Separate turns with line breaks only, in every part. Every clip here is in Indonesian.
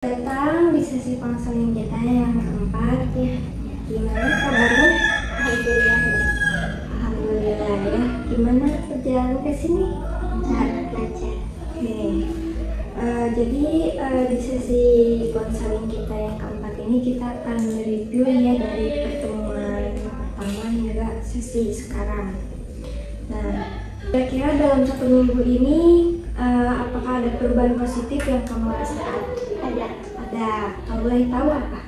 Datang di sesi konseling kita yang keempat ya. Gimana kabarnya?
Alhamdulillah.
Alhamdulillah ya. Gimana perjalanan ke sini?
Lancar.
Oke. Jadi di sesi konseling kita yang keempat ini kita akan mereview ya dari pertemuan pertama hingga sesi sekarang. Nah, kira-kira dalam 1 minggu ini apakah ada perubahan positif yang kamu rasakan? Ada. Kamu boleh tahu apa?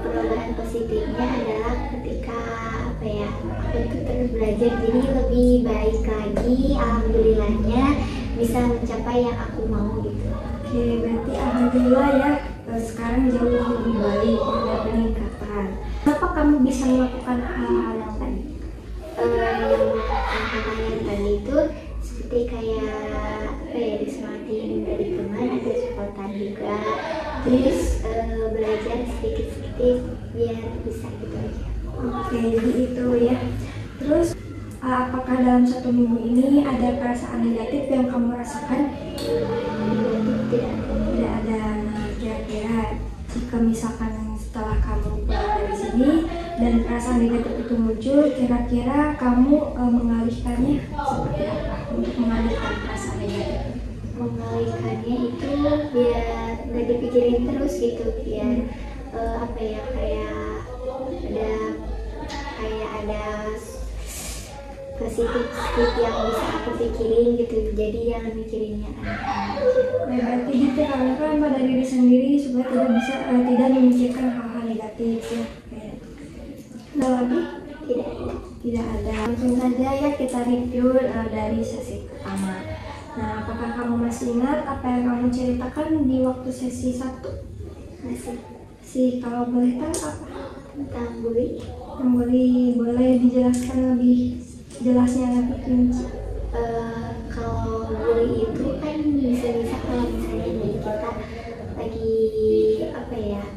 Perubahan positifnya adalah ketika aku itu terus belajar, jadi lebih baik lagi. Alhamdulillahnya bisa mencapai yang aku mau gitu.
Oke, berarti alhamdulillah ya, sekarang jauh lebih baik, ada peningkatan. Kenapa kamu bisa melakukan hal-hal yang tadi?
Hal-hal yang tadi itu seperti kayak disemangatin dari teman, ada supportan juga, terus belajar sedikit-sedikit biar bisa gitu aja.
Oke, jadi itu ya. Terus apakah dalam 1 minggu ini ada perasaan negatif yang kamu rasakan? Tidak ada. Kira-kira jika misalkan setelah kamu pulang dari sini dan perasaan negatif itu muncul, kira-kira kamu mengalihkannya seperti apa untuk mengalihkan perasaan negatif?
Mengalihkannya itu biar nggak dipikirin terus gitu, biar ada positif yang bisa aku pikirin gitu, jadi jangan mikirinnya aneh-aneh.
Berarti gitu karena kan pada diri sendiri supaya tidak memikirkan hal-hal negatif ya. Ada lagi? Tidak ada. Langsung saja ya kita review dari sesi pertama. Nah, apakah kamu masih ingat apa yang kamu ceritakan di waktu sesi 1? Kalau boleh tahu apa?
Tentang bully.
Boleh dijelaskan lebih jelasnya lebih rinci?
Kalau bully itu kan bisa kalau misalnya dari kita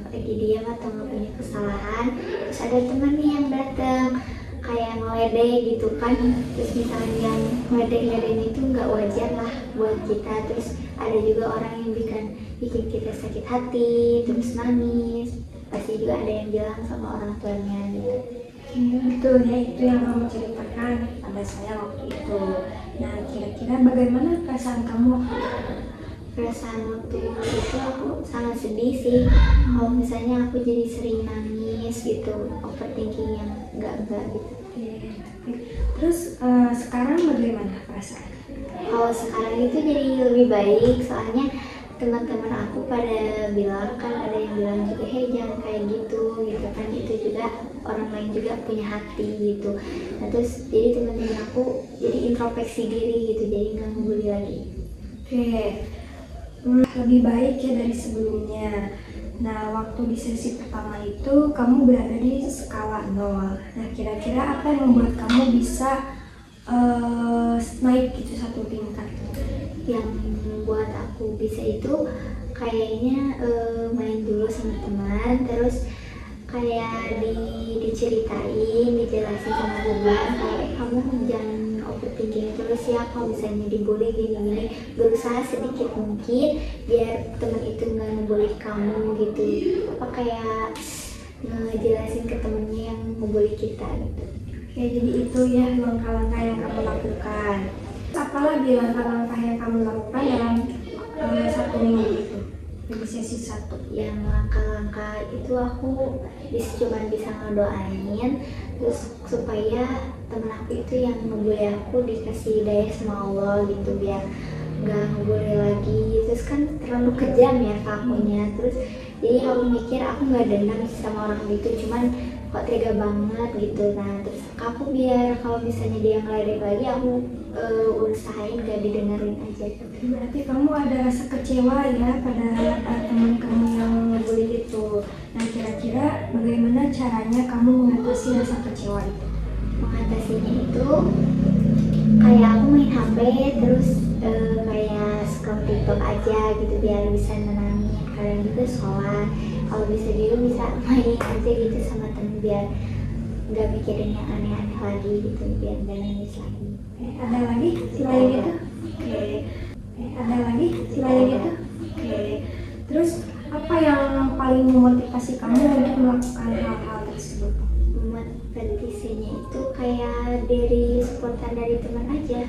lagi diam atau nggak punya kesalahan, terus ada teman nih yang datang kayak ngeledek gitu kan, terus misalnya yang ngeledek itu nggak wajar lah buat kita. Terus ada juga orang yang bikin kita sakit hati, terus nangis, pasti juga ada yang bilang sama orang tuanya gitu.
Betul ya, itu yang kamu ceritakan pada saya waktu itu. Nah, kira-kira bagaimana perasaan kamu?
Perasaan waktu itu aku sangat sedih sih. Kalau misalnya aku jadi sering nangis gitu, overthinking yang enggak gitu.
Terus sekarang bagaimana perasaan?
Kalau sekarang itu jadi lebih baik, soalnya teman-teman aku pada bilang kan, ada yang bilang juga, hey jangan kayak gitu kan, itu juga orang lain juga punya hati gitu. Nah, terus jadi teman-teman aku jadi introspeksi diri gitu, jadi nggak ngebully lagi.
Oke, lebih baik ya dari sebelumnya. Nah, waktu di sesi pertama itu kamu berada di skala 0. Nah, kira-kira apa yang membuat kamu bisa naik gitu 1 tingkat?
Yang membuat aku bisa itu kayaknya main dulu sama teman, terus kayak dijelasin sama teman kayak kamu jangan overthinking terus ya, kalau misalnya dibully gini-gini, berusaha sedikit mungkin biar teman itu nggak ngebully kamu gitu, kayak ngejelasin ke temennya yang ngebully kita gitu.
Oke, jadi itu ya langkah-langkah yang kamu lakukan. Apalagi langkah-langkah yang kamu lakukan dalam 1 minggu itu di sesi 1?
Yang langkah-langkah itu aku cuma bisa ngedoain terus supaya temen aku itu yang ngebully aku dikasih hidayah sama Allah gitu, biar nggak ngebully lagi. Terus kan terlalu kejam ya akunya, terus jadi aku mikir aku nggak dendam sama orang itu, cuman kok tega banget gitu. Nah, terus aku biar kalau misalnya dia ngeledek lagi, aku usahain gak didengerin aja gitu.
Berarti kamu ada rasa kecewa ya pada teman kamu yang ngebully itu. Nah, kira-kira bagaimana caranya kamu mengatasi rasa kecewa itu?
Mengatasinya itu kayak aku main HP, terus kayak scroll TikTok aja gitu biar bisa nenangin. Kalian juga sholat, kalau bisa juga bisa main aja gitu sama temen biar nggak mikirin yang aneh-aneh lagi gitu, biar nggak nangis lagi.
Ada lagi selain itu? Oke. Terus apa yang paling memotivasi kamu untuk melakukan hal-hal tersebut?
Motivasinya itu kayak dari supportan dari teman aja.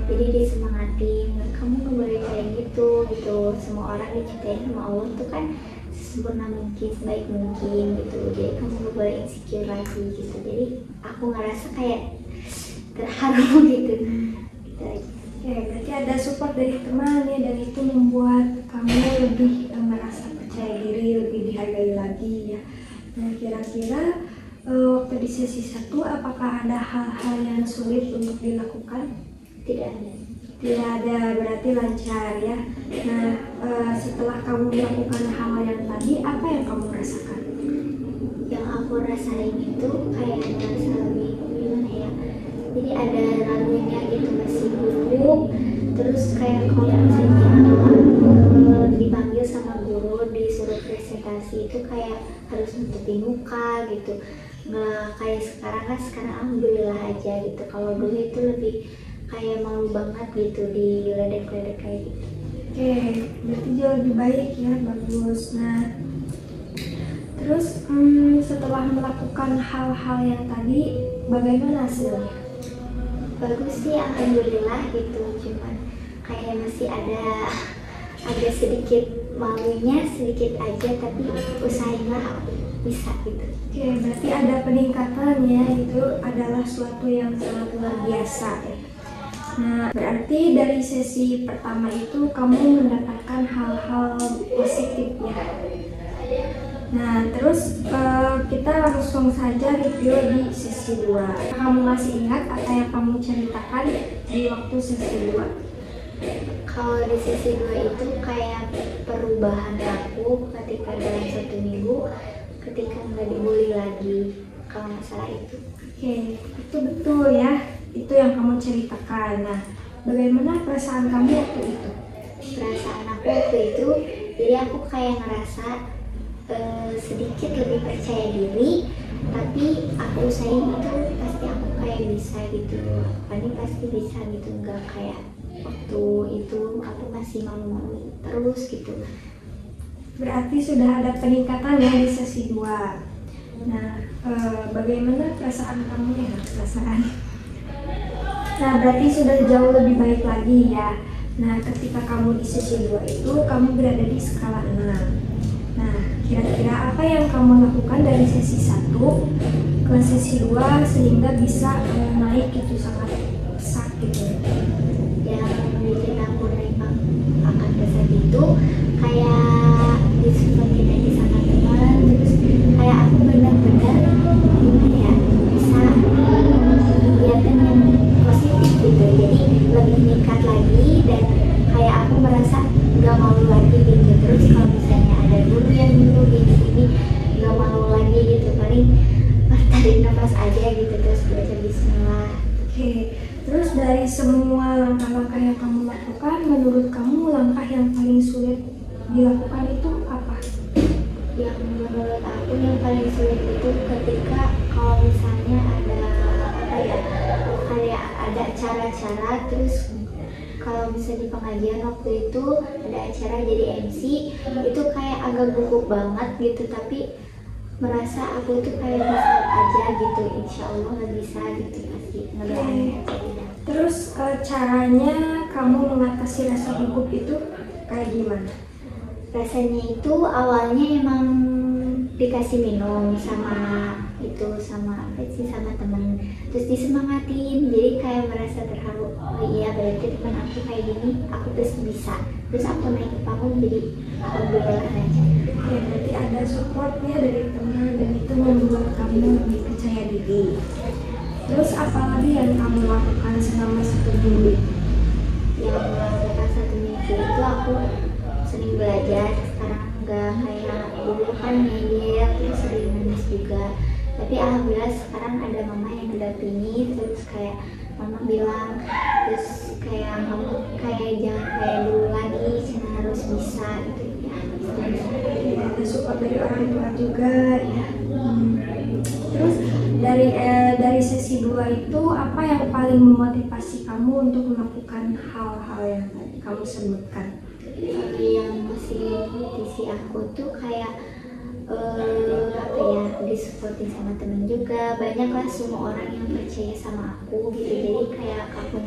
Jadi disemangatin, kamu nggak boleh kayak gitu gitu. Semua orang diciptain sama Allah tuh kan sempurna mungkin, sebaik mungkin gitu. Jadi kamu nggak boleh insecure lagi gitu. Jadi aku ngerasa kayak terharu gitu. Gitu aja.
Oke, berarti ada support dari teman ya, dan itu membuat kamu lebih merasa percaya diri, lebih dihargai lagi ya. Nah, kira-kira waktu di sesi 1 apakah ada hal-hal yang sulit untuk dilakukan?
Tidak ada.
Tidak ada, berarti lancar ya. Nah, setelah kamu melakukan hal yang tadi, apa yang kamu rasakan?
Yang aku rasain itu kayak merasa lebih gimana ya, jadi ada ragunya gitu, masih gugup. Terus kayak kalau misalnya dipanggil sama guru disuruh presentasi itu kayak harus nutupin muka gitu, nggak kayak sekarang kan. Sekarang alhamdulillah aja gitu. Kalau dulu itu lebih kayak malu banget gitu, diledek-ledek kayak gitu.
Oke, berarti jauh lebih baik ya, bagus. Nah, terus setelah melakukan hal-hal yang tadi, bagaimana hasilnya?
Bagus sih, alhamdulillah gitu. Cuman kayak masih ada sedikit malunya, sedikit aja, tapi usahainlah aku bisa gitu.
Oke, berarti ada peningkatan ya, itu adalah suatu yang sangat luar biasa ya. Nah, berarti dari sesi pertama itu kamu mendapatkan hal-hal positif ya. Nah, terus kita langsung saja review di sesi 2. Kamu masih ingat apa yang kamu ceritakan di waktu sesi 2?
Kalau di sesi 2 itu kayak perubahan aku ketika dalam 1 minggu, ketika nggak dibully lagi, kalau masalah itu.
Oke, itu betul ya. Itu yang kamu ceritakan. Nah, bagaimana perasaan kamu waktu itu?
Perasaan aku waktu itu, jadi aku kayak ngerasa sedikit lebih percaya diri, tapi aku usahain itu pasti aku kayak bisa gitu. Ini pasti bisa gitu, nggak kayak waktu itu aku masih malu-malu terus gitu.
Berarti sudah ada peningkatan ya di sesi 2. Nah, bagaimana perasaan kamu ya? Nah, berarti sudah jauh lebih baik lagi ya. Nah, ketika kamu di sesi 2 itu, kamu berada di skala 6. Nah, kira-kira apa yang kamu lakukan dari sesi 1 ke sesi 2 sehingga bisa naik gitu sangat pesat gitu?
Yang bikin aku naik akan pesat itu kayak disupport aja sama teman. Terus kayak aku benar-benar gimana ya, bisa kelihatan yang positif gitu. Jadi lebih meningkat lagi, dan kayak aku merasa nggak malu lagi gitu. Terus kalau misalnya ada guru yang dulu gini-gini, nggak malu lagi gitu. Paling tarik nafas aja gitu, terus baca bismillah.
Oke, terus dari semua langkah-langkah yang kamu lakukan, menurut kamu langkah yang paling sulit dilakukan itu apa?
Yang menurut aku yang paling sulit itu ketika kalau misalnya ada apa ya, kayak ada cara-cara. Terus kalau bisa di pengajian waktu itu ada acara jadi MC, itu kayak agak gugup banget gitu, tapi merasa aku tuh kayak bisa aja gitu, insya Allah nggak bisa gitu, pasti ngedoain aja gitu.
Terus caranya kamu mengatasi rasa gugup itu kayak gimana?
Rasanya itu awalnya emang dikasih minum sama itu, sama apa sih, sama temen, terus disemangatin, jadi kayak merasa terharu. Oh iya, berarti teman aku kayak gini, aku terus bisa. Terus aku naik ke panggung, jadi alhamdulillah aja.
Ya, berarti ada supportnya dari teman, dan itu membuat kamu lebih percaya diri. Terus apa lagi yang kamu lakukan selama 1 minggu?
Yang melakukan 1 minggu itu aku sering belajar. Sekarang nggak kayak dulu kan ngeyel, terus sering nangis juga. Tapi alhamdulillah sekarang ada mama yang mendampingi. Terus kayak mama bilang, terus kayak kamu kayak jangan kayak dulu lagi, cuma harus bisa gitu ya.
Ada support dari orang tua juga ya. Terus dari sesi 2 itu apa yang paling memotivasi kamu untuk melakukan hal-hal yang tadi kamu sebutkan?
Yang visi aku tuh kayak apa ya, disupport sama temen juga, banyak lah semua orang yang percaya sama aku gitu, jadi kayak aku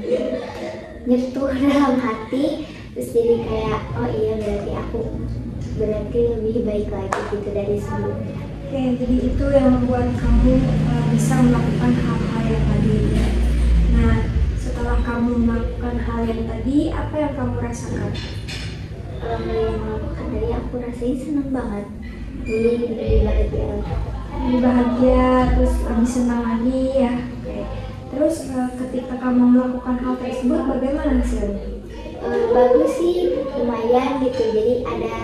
nyentuh dalam hati, terus jadi kayak oh iya berarti lebih baik lagi gitu dari sebelumnya.
Oke, jadi itu yang membuat kamu bisa melakukan hal-hal yang tadi. Nah, setelah kamu melakukan hal yang tadi, apa yang kamu rasakan?
Yang melakukan tadi aku rasain seneng banget, lebih bahagia.
Lebih bahagia, terus lebih senang lagi ya. Oke. Terus ketika kamu melakukan hal tersebut, bagaimana hasilnya?
Bagus sih, lumayan gitu, jadi ada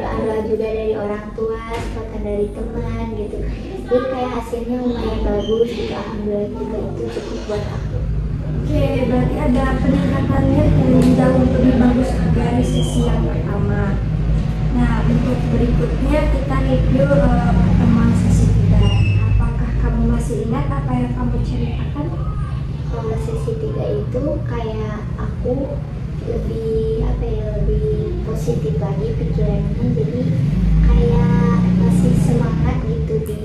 doa-doa juga dari orang tua, support dari teman gitu, jadi kayak hasilnya lumayan bagus gitu, alhamdulillah juga itu cukup buat aku.
Oke, berarti ada peningkatannya yang jauh lebih bagus dari sesi yang pertama. Nah, untuk berikutnya kita review pertemuan sesi 3. Apakah kamu masih ingat apa yang kamu ceritakan?
Kalau sesi 3 itu kayak aku lebih positif lagi pikirannya, jadi kayak masih semangat gitu di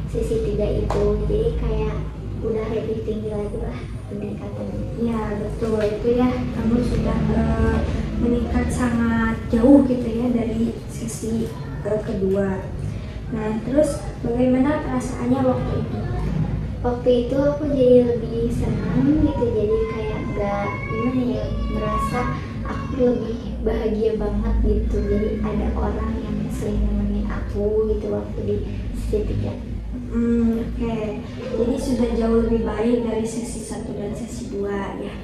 sesi 3 itu, jadi kayak udah lebih tinggi lagi lah peningkatannya.
Ya betul, itu ya, kamu sudah meningkat sangat jauh gitu ya dari sesi kedua. Nah, terus bagaimana perasaannya waktu itu?
Waktu itu aku jadi lebih senang gitu, jadi kayak gak gimana ya, merasa aku lebih bahagia banget gitu, jadi ada orang yang sering nemenin aku gitu waktu di sesi 3.
Oke. Jadi sudah jauh lebih baik dari sesi 1 dan sesi 2 ya.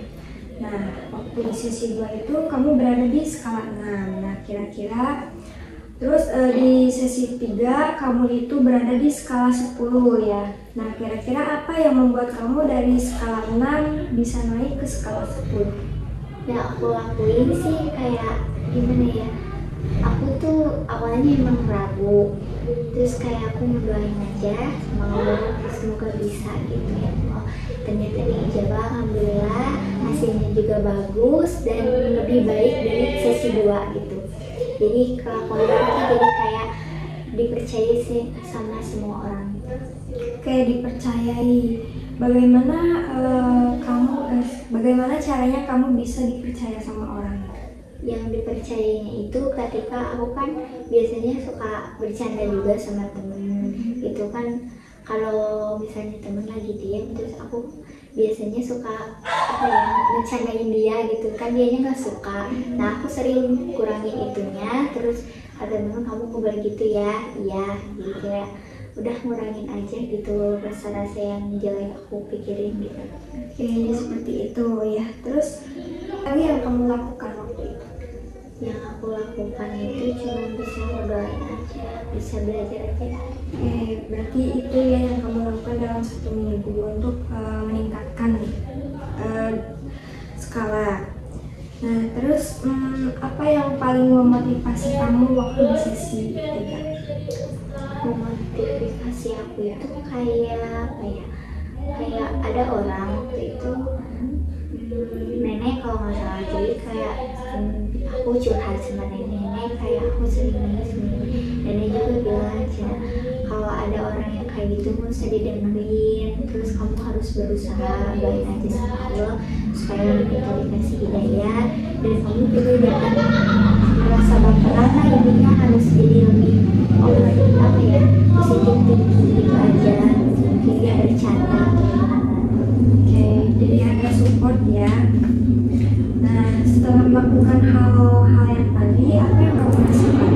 Nah, waktu di sesi 2 itu kamu berada di skala 6. Nah, kira-kira terus di sesi 3 kamu itu berada di skala 10 ya. Nah, kira-kira apa yang membuat kamu dari skala 6 bisa naik ke skala 10?
Yang aku lakuin sih kayak gimana ya, aku tuh awalnya emang ragu, terus kayak aku mendoain aja sama Allah semoga bisa gitu ya. Oh, ternyata diijabah, alhamdulillah, hasilnya juga bagus dan lebih baik dari sesi 2 gitu. Jadi kelakuan aku jadi kayak dipercaya sih sama semua orang.
Kayak dipercayai. Bagaimana caranya kamu bisa dipercaya sama orang?
Yang dipercayainya itu ketika aku kan biasanya suka bercanda juga sama temen gitu kan, kalau misalnya temen lagi diam terus aku biasanya suka apa ya, bercandain dia gitu kan, dianya nggak suka. Nah aku sering kurangin itunya, terus kata temen kamu kok boleh gitu ya, iya, jadi kayak udah ngurangin aja gitu rasa-rasa yang jelek aku pikirin gitu.
Oke, seperti itu ya. Terus apa yang kamu lakukan waktu itu?
Yang aku lakukan itu cuma bisa ngedoain aja, bisa belajar aja.
Oke, berarti itu ya yang kamu lakukan dalam 1 minggu untuk meningkatkan skala. Nah, terus apa yang paling memotivasi kamu waktu di sesi 3?
Memotivasi aku itu kayak apa ya, kayak ada orang waktu itu nenek kalau nggak salah, jadi kayak aku curhat sama nenek kayak aku sering nangis nih, nenek juga bilang Cina kalau ada orang yang kayak gitu nggak usah didengerin, terus kamu harus berusaha doain aja sama Allah supaya kita dikasih hidayah, dan kamu juga jangan merasa baperan lah, intinya harus jadi lebih apa ya, positif thinking gitu aja, tidak bercanda.
Oke, jadi ada support ya. Nah, setelah melakukan hal-hal yang tadi, apa yang kamu rasakan?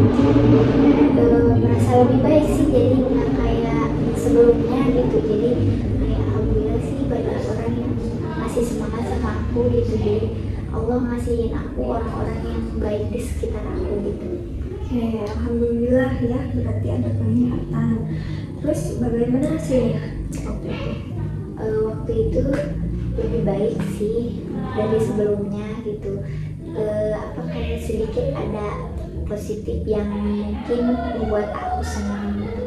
Merasa lebih baik sih, jadi nggak kayak sebelumnya gitu, jadi kayak alhamdulillah sih banyak orang yang masih semangat sama aku gitu, jadi Allah ngasihin aku orang-orang yang baik di sekitar aku gitu.
Oke, alhamdulillah ya, berarti ada peningkatan. Terus bagaimana hasilnya waktu itu?
Waktu itu lebih baik sih dari sebelumnya gitu. Apa kayak sedikit ada positif yang mungkin membuat aku senang gitu.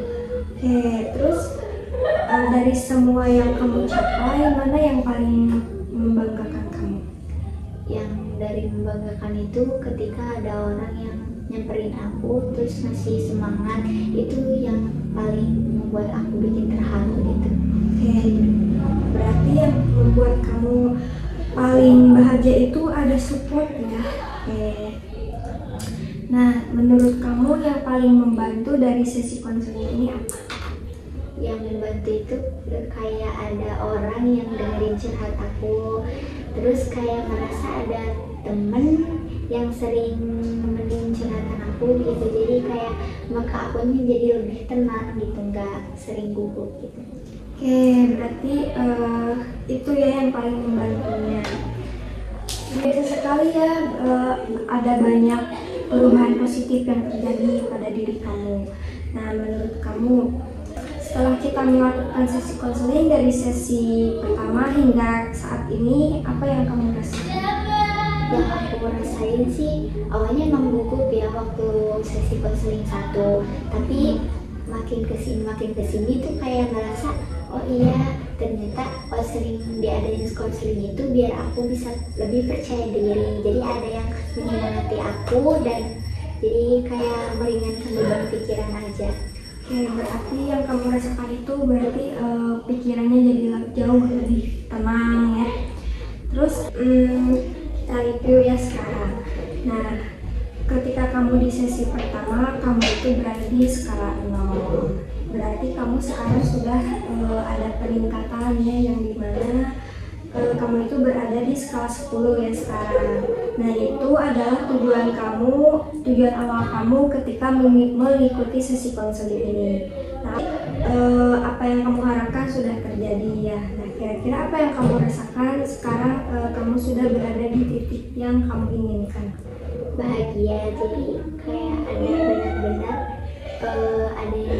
Oke, terus dari semua yang kamu capai, mana yang paling membanggakan kamu?
Yang dari membanggakan itu ketika ada orang yang nyamperin aku terus ngasih semangat, itu yang paling membuat aku bikin terharu gitu.
Oke, berarti yang membuat kamu paling bahagia itu ada support ya. Oke. Nah, menurut kamu yang paling membantu dari sesi konseling ini apa?
Yang membantu itu kayak ada orang yang dengerin curhat aku, terus kayak merasa ada temen yang sering nemenin curhatan aku gitu, jadi kayak maka akunya jadi lebih tenang gitu, nggak sering gugup gitu.
Oke, berarti itu ya yang paling membantunya. Biasa sekali ya, ada banyak perubahan positif yang terjadi pada diri kamu. Nah, menurut kamu, setelah kita melakukan sesi konseling dari sesi pertama hingga saat ini, apa yang kamu rasakan?
Yang aku rasain sih awalnya emang gugup ya waktu sesi konseling 1, tapi makin kesini tuh kayak ngerasa oh iya ternyata konseling, diadain konseling itu biar aku bisa lebih percaya diri, jadi ada yang menyemangati aku dan jadi kayak meringankan beban pikiran aja.
Oke, berarti yang kamu rasakan itu berarti pikirannya jadi jauh lebih tenang ya. Terus kita review ya sekarang. Nah, ketika kamu di sesi pertama, kamu itu berada di skala 0. Berarti kamu sekarang sudah ada peningkatan ya, yang dimana kamu itu berada di skala 10 ya sekarang. Nah, itu adalah tujuan awal kamu ketika mengikuti sesi konseling ini. Nah, apa yang kamu harapkan sudah terjadi ya. Nah, kira-kira apa yang kamu rasakan sekarang kamu sudah berada di titik yang kamu inginkan?
Bahagia, jadi kayak ada benar-benar ada yang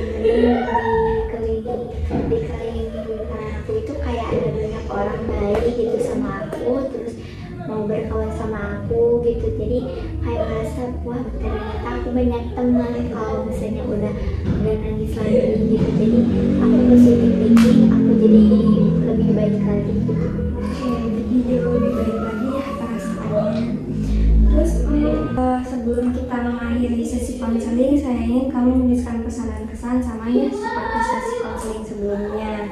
dikelilingi lingkungan aku itu kayak ada banyak orang baik gitu sama aku, terus mau berkawan sama aku gitu, jadi kayak merasa wah ternyata aku banyak teman kalau misalnya udah nangis lagi gitu, jadi aku positif thinking, aku jadi lebih baik lagi gitu.
Oke, jadi jauh lebih baik lagi ya perasaannya. Terus sebelum kita mengakhiri sesi konseling, saya ingin kamu menuliskan pesan-kesan sama ya seperti sesi konseling sebelumnya.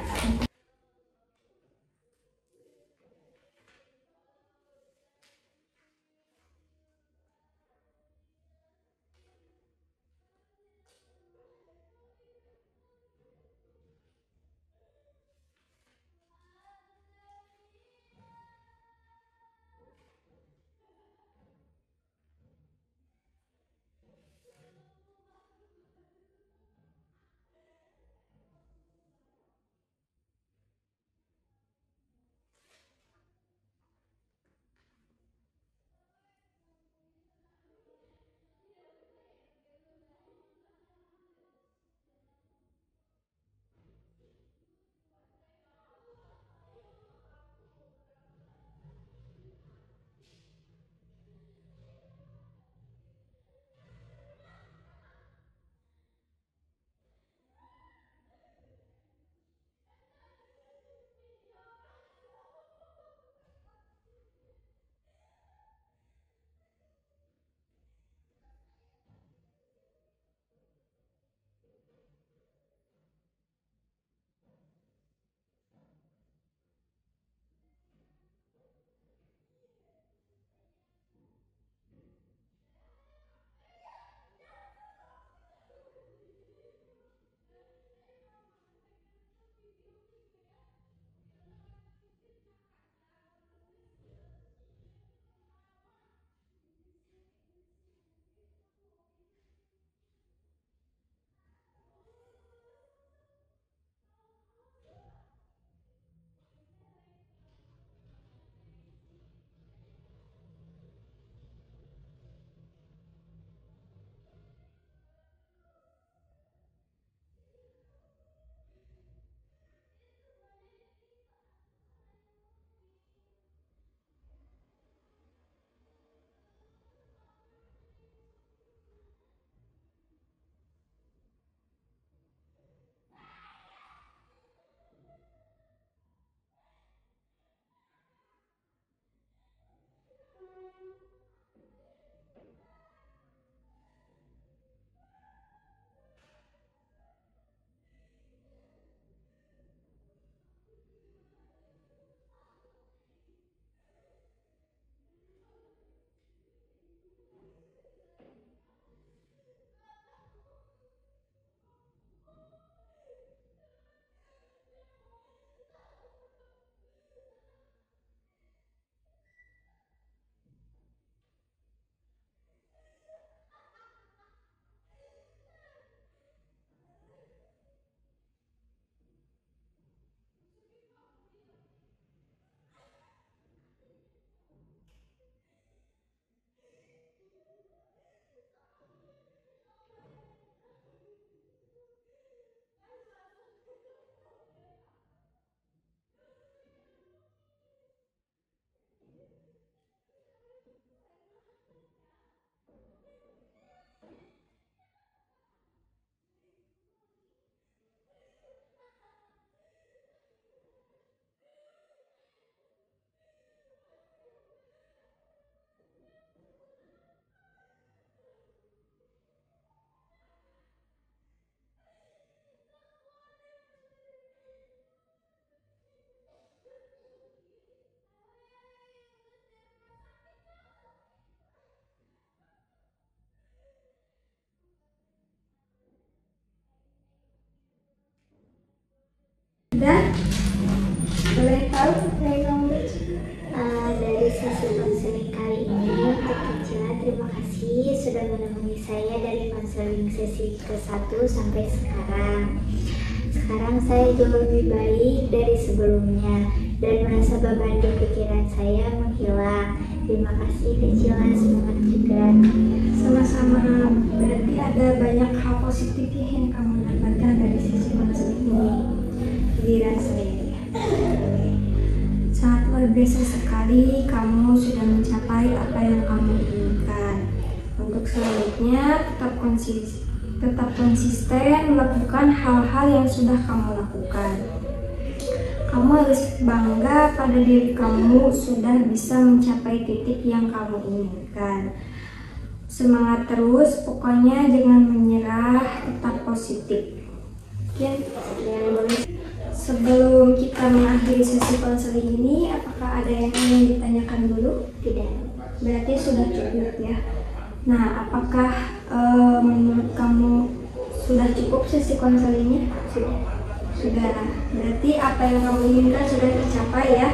Dan boleh tahu apa yang kamu baca?
Dari sesi konseling kali ini untuk Kecila, terima kasih sudah menemani saya dari konseling sesi ke-1 sampai sekarang. Sekarang saya jauh lebih baik dari sebelumnya dan merasa beban di pikiran saya menghilang. Terima kasih Kecila, semangat juga.
Sama-sama. Berarti ada banyak hal positif yang kamu dapatkan dari sesi konseling ini. Dirasa ya. Sangat luar biasa sekali kamu sudah mencapai apa yang kamu inginkan. Untuk selanjutnya tetap konsisten melakukan hal-hal yang sudah kamu lakukan. Kamu harus bangga pada diri kamu sudah bisa mencapai titik yang kamu inginkan. Semangat terus, pokoknya jangan menyerah, tetap positif. Mungkin sebelum kita mengakhiri sesi konseling ini, apakah ada yang ingin ditanyakan dulu?
Tidak.
Berarti sudah cukup ya. Nah, apakah menurut kamu sudah cukup sesi konselingnya? Sudah. Berarti apa yang kamu inginkan sudah tercapai ya?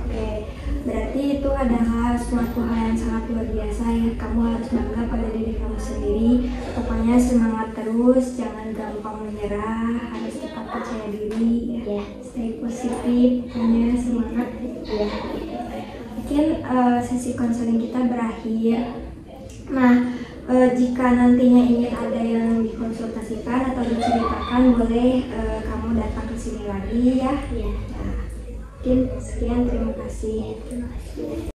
Oke. Berarti itu adalah suatu hal yang sangat luar biasa ya. Kamu harus bangga pada diri kamu sendiri. Pokoknya semangat terus, jangan gampang menyerah, harus tetap percaya diri ya. Stay positif, hanya semangat ya. Mungkin sesi konseling kita berakhir. Nah, jika nantinya ingin ada yang dikonsultasikan atau diceritakan, boleh kamu datang ke sini lagi ya.
Ya.
Nah, mungkin sekian, terima kasih.
Terima kasih.